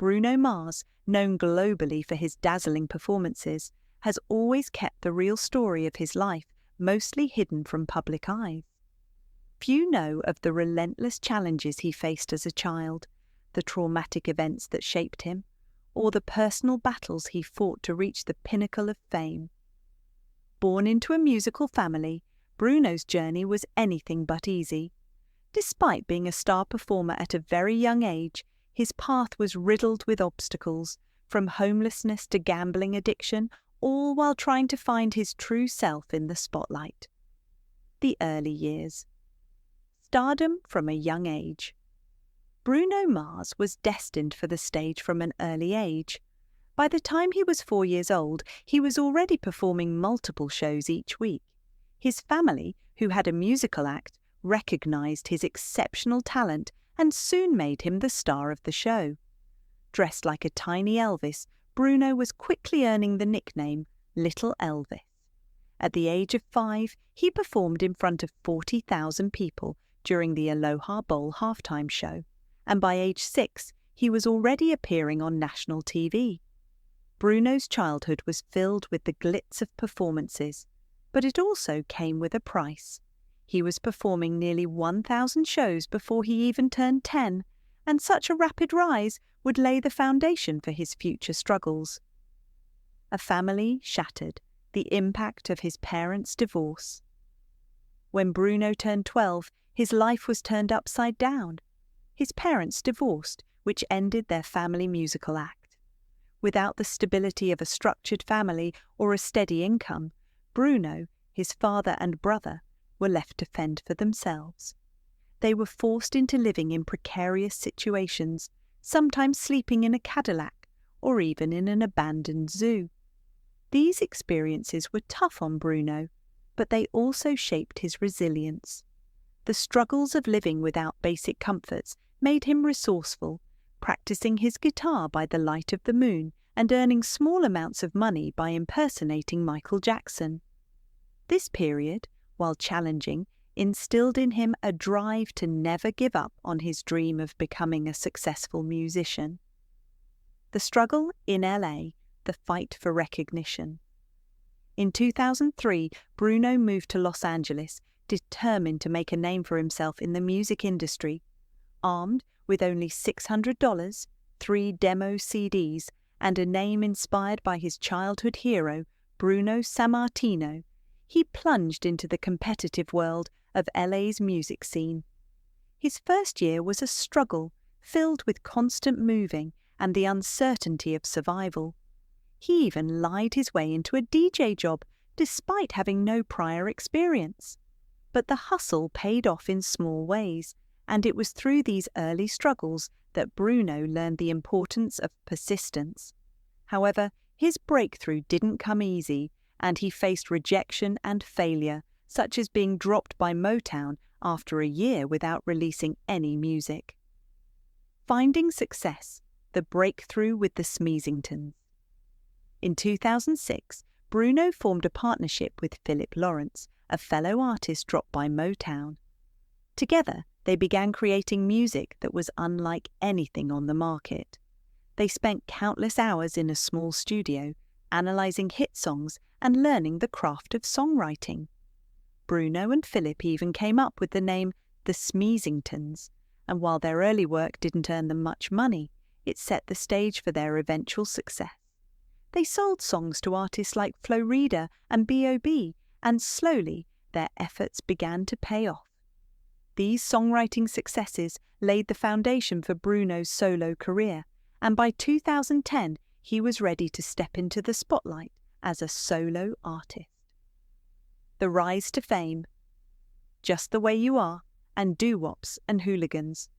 Bruno Mars, known globally for his dazzling performances, has always kept the real story of his life mostly hidden from public eyes. Few know of the relentless challenges he faced as a child, the traumatic events that shaped him, or the personal battles he fought to reach the pinnacle of fame. Born into a musical family, Bruno's journey was anything but easy. Despite being a star performer at a very young age, his path was riddled with obstacles, from homelessness to gambling addiction, all while trying to find his true self in the spotlight. The early years. Stardom from a young age. Bruno Mars was destined for the stage from an early age. By the time he was 4 years old, he was already performing multiple shows each week. His family, who had a musical act, recognized his exceptional talent and soon made him the star of the show. Dressed like a tiny Elvis, Bruno was quickly earning the nickname Little Elvis. At the age of 5, he performed in front of 40,000 people during the Aloha Bowl halftime show, and by age 6, he was already appearing on national TV. Bruno's childhood was filled with the glitz of performances, but it also came with a price. He was performing nearly 1,000 shows before he even turned 10, and such a rapid rise would lay the foundation for his future struggles. A family shattered, the impact of his parents' divorce. When Bruno turned 12, his life was turned upside down. His parents divorced, which ended their family musical act. Without the stability of a structured family or a steady income, Bruno, his father and brother, were left to fend for themselves. They were forced into living in precarious situations, sometimes sleeping in a Cadillac or even in an abandoned zoo. These experiences were tough on Bruno, but they also shaped his resilience. The struggles of living without basic comforts made him resourceful, practicing his guitar by the light of the moon and earning small amounts of money by impersonating Michael Jackson. This period, while challenging, instilled in him a drive to never give up on his dream of becoming a successful musician. The struggle in LA, the fight for recognition. In 2003, Bruno moved to Los Angeles, determined to make a name for himself in the music industry. Armed with only $600, 3 demo CDs, and a name inspired by his childhood hero, Bruno Sammartino, he plunged into the competitive world of LA's music scene. His first year was a struggle, filled with constant moving and the uncertainty of survival. He even lied his way into a DJ job, despite having no prior experience. But the hustle paid off in small ways, and it was through these early struggles that Bruno learned the importance of persistence. However, his breakthrough didn't come easy, and he faced rejection and failure, such as being dropped by Motown after a year without releasing any music. Finding success, the breakthrough with the Smezingtons. In 2006, Bruno formed a partnership with Philip Lawrence, a fellow artist dropped by Motown. Together, they began creating music that was unlike anything on the market. They spent countless hours in a small studio, analyzing hit songs and learning the craft of songwriting. Bruno and Philip even came up with the name the Smezingtons, and while their early work didn't earn them much money, it set the stage for their eventual success. They sold songs to artists like Flo Rida and B.O.B., and slowly their efforts began to pay off. These songwriting successes laid the foundation for Bruno's solo career, and by 2010 he was ready to step into the spotlight as a solo artist. The rise to fame. Just the Way You Are and Doo-Wops and Hooligans.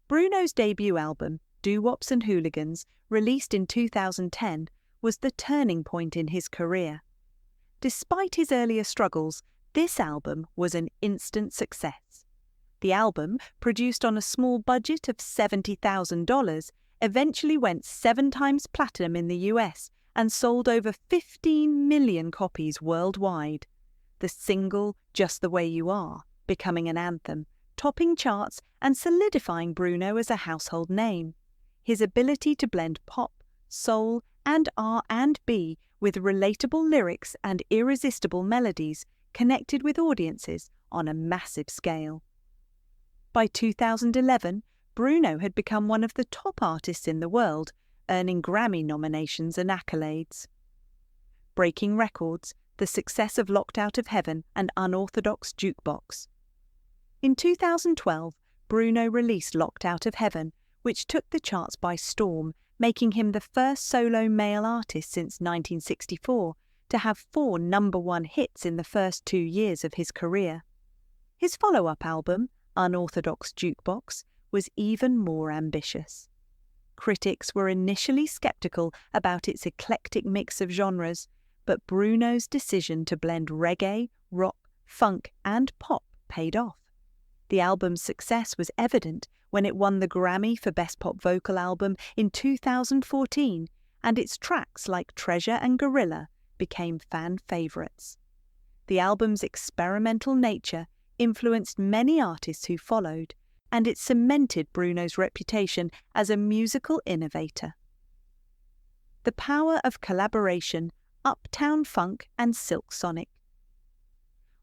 Bruno's debut album, Doo-Wops and Hooligans, released in 2010, was the turning point in his career. Despite his earlier struggles, this album was an instant success. The album, produced on a small budget of $70,000, eventually went 7 times platinum in the US and sold over 15 million copies worldwide. The single, Just the Way You Are, becoming an anthem, topping charts and solidifying Bruno as a household name. His ability to blend pop, soul, and R&B with relatable lyrics and irresistible melodies connected with audiences on a massive scale. By 2011, Bruno had become one of the top artists in the world, earning Grammy nominations and accolades. Breaking records, the success of Locked Out of Heaven and Unorthodox Jukebox. In 2012, Bruno released Locked Out of Heaven, which took the charts by storm, making him the first solo male artist since 1964 to have 4 number-1 hits in the first 2 years of his career. His follow-up album, Unorthodox Jukebox, was even more ambitious. Critics were initially skeptical about its eclectic mix of genres, but Bruno's decision to blend reggae, rock, funk, and pop paid off. The album's success was evident when it won the Grammy for Best Pop Vocal Album in 2014, and its tracks like Treasure and Gorilla became fan favourites. The album's experimental nature influenced many artists who followed, and it cemented Bruno's reputation as a musical innovator. The power of collaboration, Uptown Funk and Silk Sonic.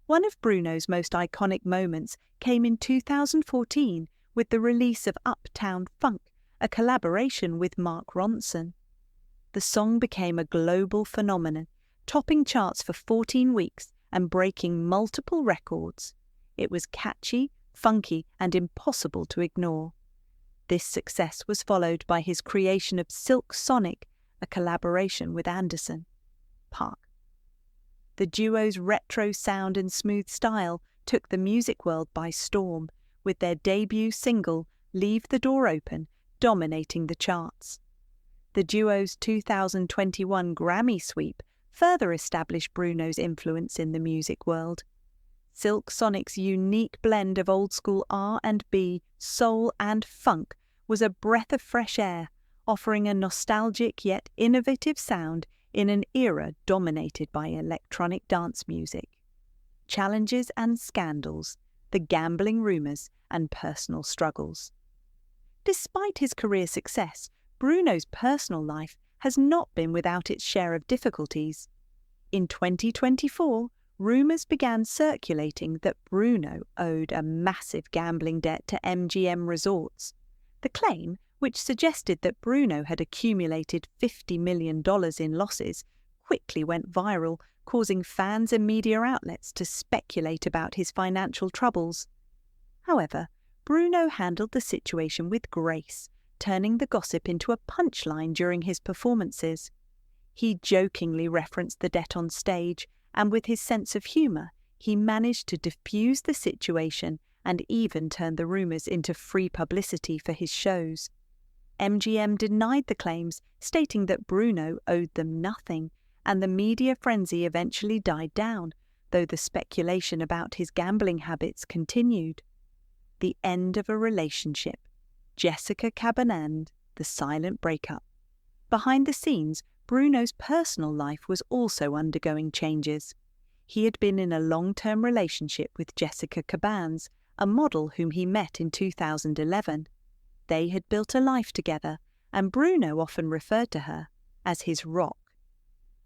One of Bruno's most iconic moments came in 2014 with the release of Uptown Funk, a collaboration with Mark Ronson. The song became a global phenomenon, topping charts for 14 weeks and breaking multiple records. It was catchy, funky, and impossible to ignore. This success was followed by his creation of Silk Sonic, a collaboration with Anderson .Paak. The duo's retro sound and smooth style took the music world by storm, with their debut single, Leave the Door Open, dominating the charts. The duo's 2021 Grammy sweep further established Bruno's influence in the music world. Silk Sonic's unique blend of old-school R&B, soul and funk was a breath of fresh air, offering a nostalgic yet innovative sound in an era dominated by electronic dance music. Challenges and scandals, the gambling rumours and personal struggles. Despite his career success, Bruno's personal life has not been without its share of difficulties. In 2024, rumours began circulating that Bruno owed a massive gambling debt to MGM Resorts. The claim, which suggested that Bruno had accumulated $50 million in losses, quickly went viral, causing fans and media outlets to speculate about his financial troubles. However, Bruno handled the situation with grace, turning the gossip into a punchline during his performances. He jokingly referenced the debt on stage, and with his sense of humour, he managed to diffuse the situation and even turn the rumours into free publicity for his shows. MGM denied the claims, stating that Bruno owed them nothing, and the media frenzy eventually died down, though the speculation about his gambling habits continued. The end of a relationship. Jessica Cabanand, the silent breakup. Behind the scenes, Bruno's personal life was also undergoing changes. He had been in a long-term relationship with Jessica Cabanans, a model whom he met in 2011. They had built a life together, and Bruno often referred to her as his rock.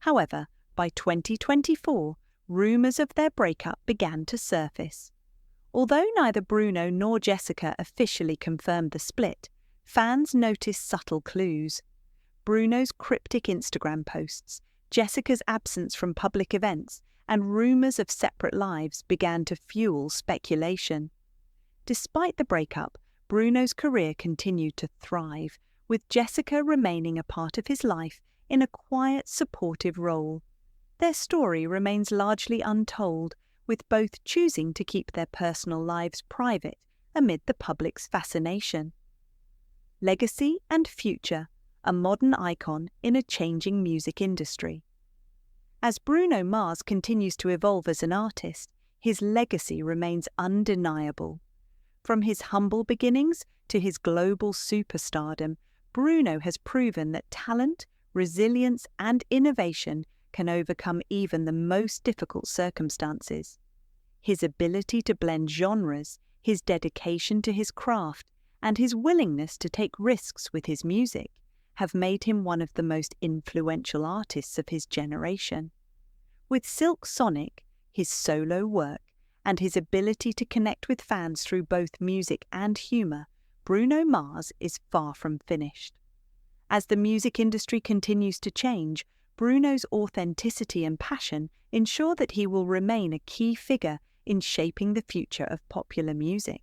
However, by 2024, rumours of their breakup began to surface. Although neither Bruno nor Jessica officially confirmed the split, fans noticed subtle clues. Bruno's cryptic Instagram posts, Jessica's absence from public events, and rumours of separate lives began to fuel speculation. Despite the breakup, Bruno's career continued to thrive, with Jessica remaining a part of his life in a quiet, supportive role. Their story remains largely untold, with both choosing to keep their personal lives private amid the public's fascination. Legacy and future, a modern icon in a changing music industry. As Bruno Mars continues to evolve as an artist, his legacy remains undeniable. From his humble beginnings to his global superstardom, Bruno has proven that talent, resilience, and innovation can overcome even the most difficult circumstances. His ability to blend genres, his dedication to his craft, and his willingness to take risks with his music have made him one of the most influential artists of his generation. With Silk Sonic, his solo work, and his ability to connect with fans through both music and humour, Bruno Mars is far from finished. As the music industry continues to change, Bruno's authenticity and passion ensure that he will remain a key figure in shaping the future of popular music.